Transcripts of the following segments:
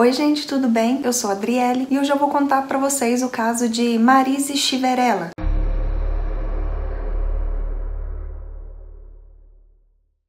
Oi gente, tudo bem? Eu sou a Adriele e hoje eu vou contar para vocês o caso de Marise Chiverella.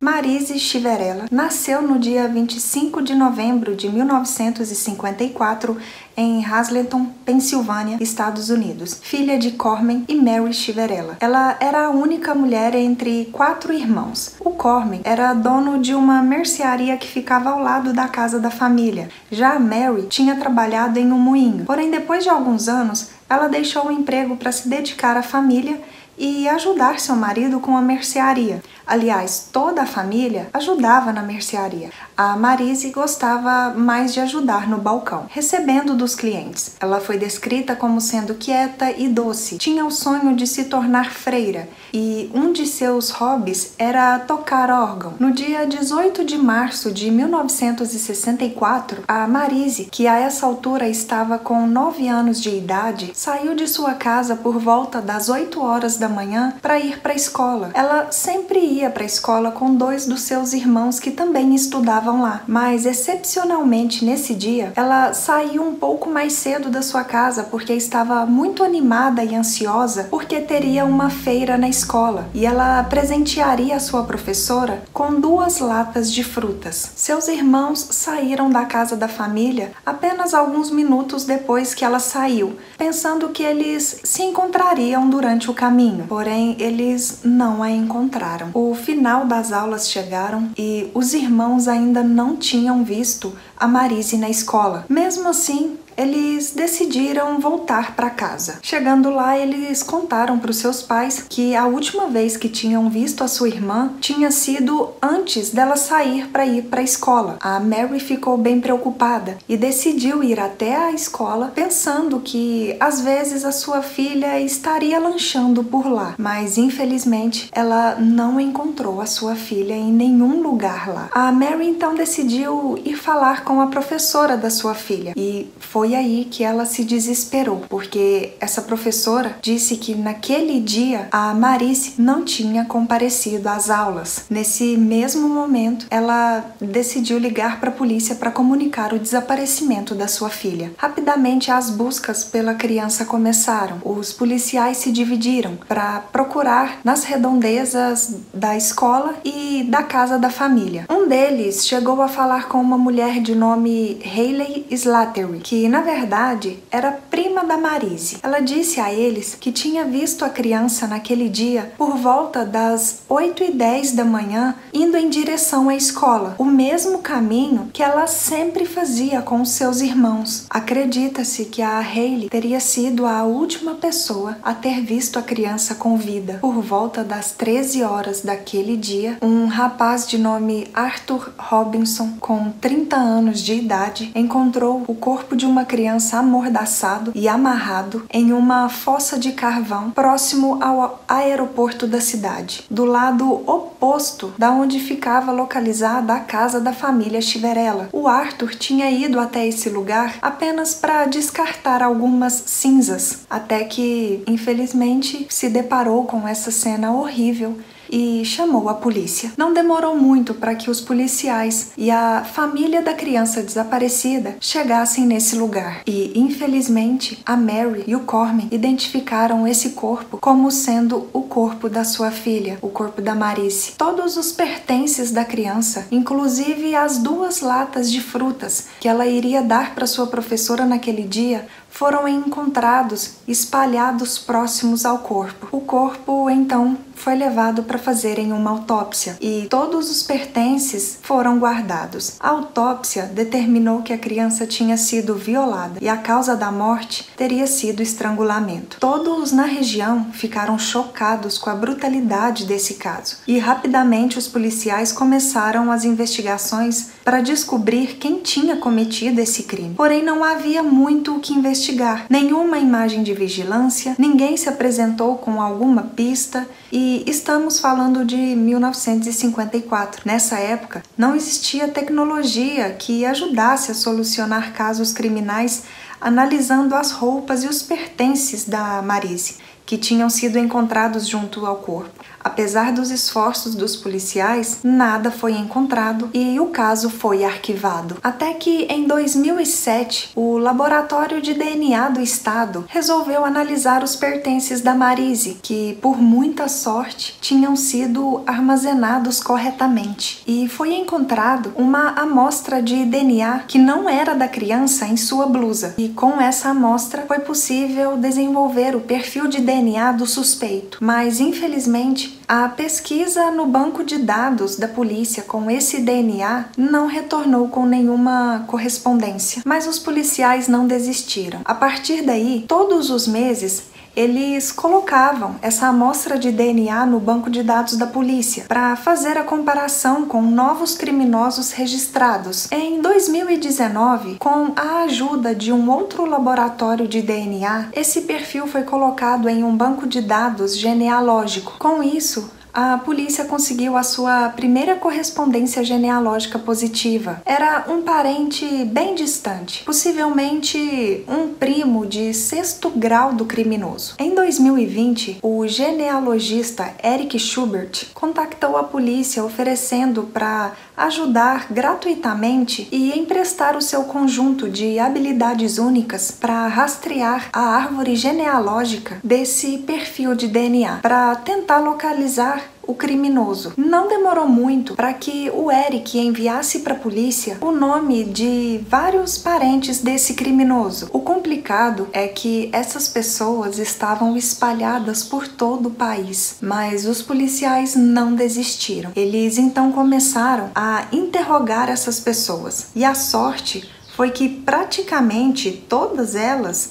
Marise Chiverella nasceu no dia 25 de novembro de 1954 em Hazleton, Pensilvânia, Estados Unidos, filha de Corman e Mary Chiverella. Ela era a única mulher entre 4 irmãos. O Corman era dono de uma mercearia que ficava ao lado da casa da família. Já a Mary tinha trabalhado em um moinho, porém depois de alguns anos, ela deixou o emprego para se dedicar à família e ajudar seu marido com a mercearia. Aliás, toda a família ajudava na mercearia. A Marise gostava mais de ajudar no balcão, recebendo dos clientes. Ela foi descrita como sendo quieta e doce. Tinha o sonho de se tornar freira e um de seus hobbies era tocar órgão. No dia 18 de março de 1964, a Marise, que a essa altura estava com 9 anos de idade, saiu de sua casa por volta das 8 horas da manhã para ir para a escola. Ela sempre ia para a escola com 2 dos seus irmãos que também estudavam lá, mas excepcionalmente nesse dia ela saiu um pouco mais cedo da sua casa porque estava muito animada e ansiosa porque teria uma feira na escola e ela presentearia a sua professora com 2 latas de frutas. Seus irmãos saíram da casa da família apenas alguns minutos depois que ela saiu, pensando que eles se encontrariam durante o caminho, porém eles não a encontraram. O final das aulas chegaram e os irmãos ainda não tinham visto a Marise na escola. Mesmo assim, eles decidiram voltar para casa. Chegando lá, eles contaram para os seus pais que a última vez que tinham visto a sua irmã tinha sido antes dela sair para ir para a escola. A Mary ficou bem preocupada e decidiu ir até a escola pensando que às vezes a sua filha estaria lanchando por lá, mas infelizmente ela não encontrou a sua filha em nenhum lugar lá. A Mary então decidiu ir falar com a professora da sua filha e foi aí que ela se desesperou, porque essa professora disse que naquele dia a Marise não tinha comparecido às aulas. Nesse mesmo momento, ela decidiu ligar para a polícia para comunicar o desaparecimento da sua filha. Rapidamente, as buscas pela criança começaram. Os policiais se dividiram para procurar nas redondezas da escola e da casa da família. Um deles chegou a falar com uma mulher de nome Hayley Slattery, que na verdade era prima da Marise. Ela disse a eles que tinha visto a criança naquele dia por volta das 8h10 da manhã indo em direção à escola, o mesmo caminho que ela sempre fazia com os seus irmãos. Acredita-se que a Hayley teria sido a última pessoa a ter visto a criança com vida. Por volta das 13 horas daquele dia, um rapaz de nome Arthur Robinson, com 30 anos de idade, encontrou o corpo de uma criança amordaçado e amarrado em uma fossa de carvão próximo ao aeroporto da cidade, do lado oposto da onde ficava localizada a casa da família Chiverella. O Arthur tinha ido até esse lugar apenas para descartar algumas cinzas, até que, infelizmente, se deparou com essa cena horrível e chamou a polícia. Não demorou muito para que os policiais e a família da criança desaparecida chegassem nesse lugar. E, infelizmente, a Mary e o Corman identificaram esse corpo como sendo o corpo da sua filha, o corpo da Marise. Todos os pertences da criança, inclusive as 2 latas de frutas que ela iria dar para sua professora naquele dia, foram encontrados espalhados próximos ao corpo. O corpo, então, foi levado para fazerem uma autópsia e todos os pertences foram guardados. A autópsia determinou que a criança tinha sido violada e a causa da morte teria sido estrangulamento. Todos na região ficaram chocados com a brutalidade desse caso e rapidamente os policiais começaram as investigações para descobrir quem tinha cometido esse crime. Porém, não havia muito o que investigar. Nenhuma imagem de vigilância, ninguém se apresentou com alguma pista e estamos falando de 1954. Nessa época, não existia tecnologia que ajudasse a solucionar casos criminais analisando as roupas e os pertences da Marise, que tinham sido encontrados junto ao corpo. Apesar dos esforços dos policiais, nada foi encontrado e o caso foi arquivado. Até que, em 2007, o Laboratório de DNA do Estado resolveu analisar os pertences da Marise, que, por muita sorte, tinham sido armazenados corretamente. E foi encontrado uma amostra de DNA que não era da criança em sua blusa. E com essa amostra foi possível desenvolver o perfil de DNA do suspeito. Mas, infelizmente, a pesquisa no banco de dados da polícia com esse DNA não retornou com nenhuma correspondência. Mas os policiais não desistiram. A partir daí, todos os meses, eles colocavam essa amostra de DNA no banco de dados da polícia para fazer a comparação com novos criminosos registrados. Em 2019, com a ajuda de um outro laboratório de DNA, esse perfil foi colocado em um banco de dados genealógico. Com isso, a polícia conseguiu a sua primeira correspondência genealógica positiva. Era um parente bem distante, possivelmente um primo de sexto grau do criminoso. Em 2020, o genealogista Eric Schubert contactou a polícia oferecendo para ajudar gratuitamente e emprestar o seu conjunto de habilidades únicas para rastrear a árvore genealógica desse perfil de DNA, para tentar localizar o criminoso. Não demorou muito para que o Eric enviasse para a polícia o nome de vários parentes desse criminoso. O complicado é que essas pessoas estavam espalhadas por todo o país, mas os policiais não desistiram. Eles então começaram a interrogar essas pessoas e a sorte foi que praticamente todas elas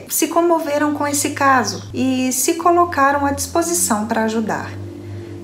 se comoveram com esse caso e se colocaram à disposição para ajudar.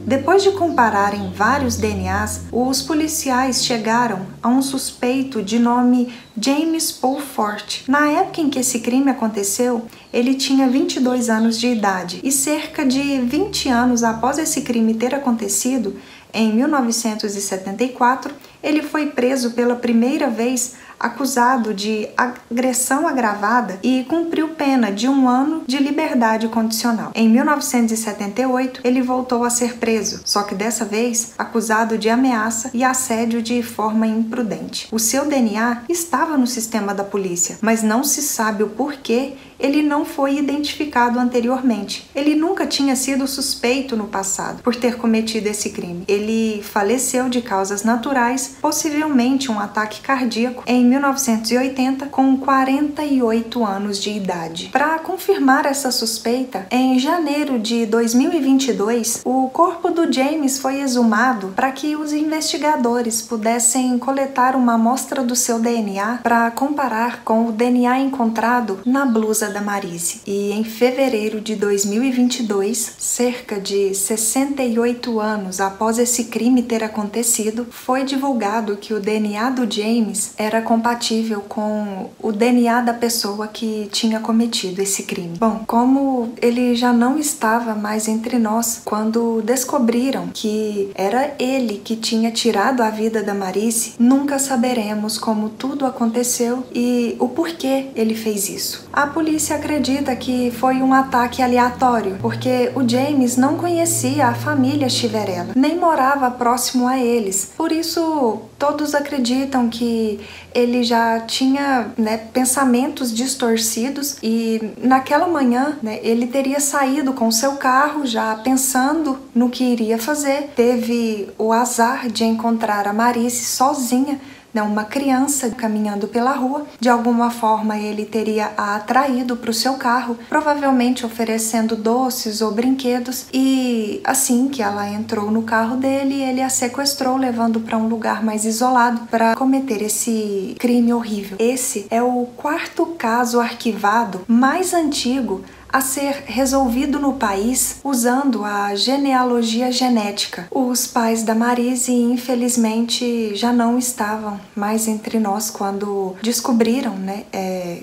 Depois de compararem vários DNAs, os policiais chegaram a um suspeito de nome James Paul Forte. Na época em que esse crime aconteceu, ele tinha 22 anos de idade e cerca de 20 anos após esse crime ter acontecido, em 1974, ele foi preso pela primeira vez acusado de agressão agravada e cumpriu pena de 1 ano de liberdade condicional. Em 1978, ele voltou a ser preso, só que dessa vez acusado de ameaça e assédio de forma imprudente. O seu DNA estava no sistema da polícia, mas não se sabe o porquê ele não foi identificado anteriormente. Ele nunca tinha sido suspeito no passado por ter cometido esse crime. Ele faleceu de causas naturais, possivelmente um ataque cardíaco, em 1980, com 48 anos de idade. Para confirmar essa suspeita, em janeiro de 2022, o corpo do James foi exumado para que os investigadores pudessem coletar uma amostra do seu DNA para comparar com o DNA encontrado na blusa da Marise. E em fevereiro de 2022, cerca de 68 anos após esse crime ter acontecido, foi divulgado que o DNA do James era compatível com o DNA da pessoa que tinha cometido esse crime. Bom, como ele já não estava mais entre nós quando descobriram que era ele que tinha tirado a vida da Marise, nunca saberemos como tudo aconteceu e o porquê ele fez isso. A polícia acredita que foi um ataque aleatório, porque o James não conhecia a família Chiverella, nem morava próximo a eles. Por isso, todos acreditam que ele já tinha, pensamentos distorcidos e naquela manhã, ele teria saído com seu carro já pensando no que iria fazer. Teve o azar de encontrar a Marise sozinha, uma criança caminhando pela rua. De alguma forma ele teria a atraído para o seu carro, provavelmente oferecendo doces ou brinquedos, e assim que ela entrou no carro dele, ele a sequestrou, levando para um lugar mais isolado para cometer esse crime horrível. Esse é o 4º caso arquivado mais antigo a ser resolvido no país usando a genealogia genética. Os pais da Marise, infelizmente, já não estavam mais entre nós quando descobriram,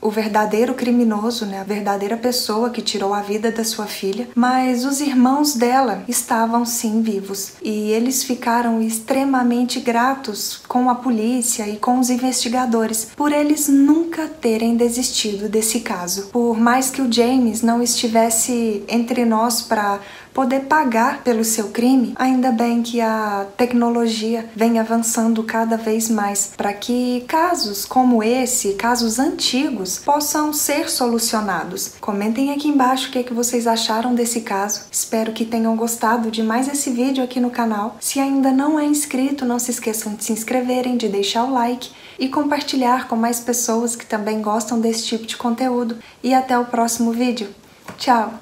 o verdadeiro criminoso, a verdadeira pessoa que tirou a vida da sua filha, mas os irmãos dela estavam sim vivos e eles ficaram extremamente gratos com a polícia e com os investigadores por eles nunca terem desistido desse caso. Por mais que o James não não estivesse entre nós para poder pagar pelo seu crime, ainda bem que a tecnologia vem avançando cada vez mais para que casos como esse, casos antigos, possam ser solucionados. Comentem aqui embaixo o que vocês acharam desse caso. Espero que tenham gostado de mais esse vídeo aqui no canal. Se ainda não é inscrito, não se esqueçam de se inscreverem, de deixar o like e compartilhar com mais pessoas que também gostam desse tipo de conteúdo. E até o próximo vídeo. Tchau!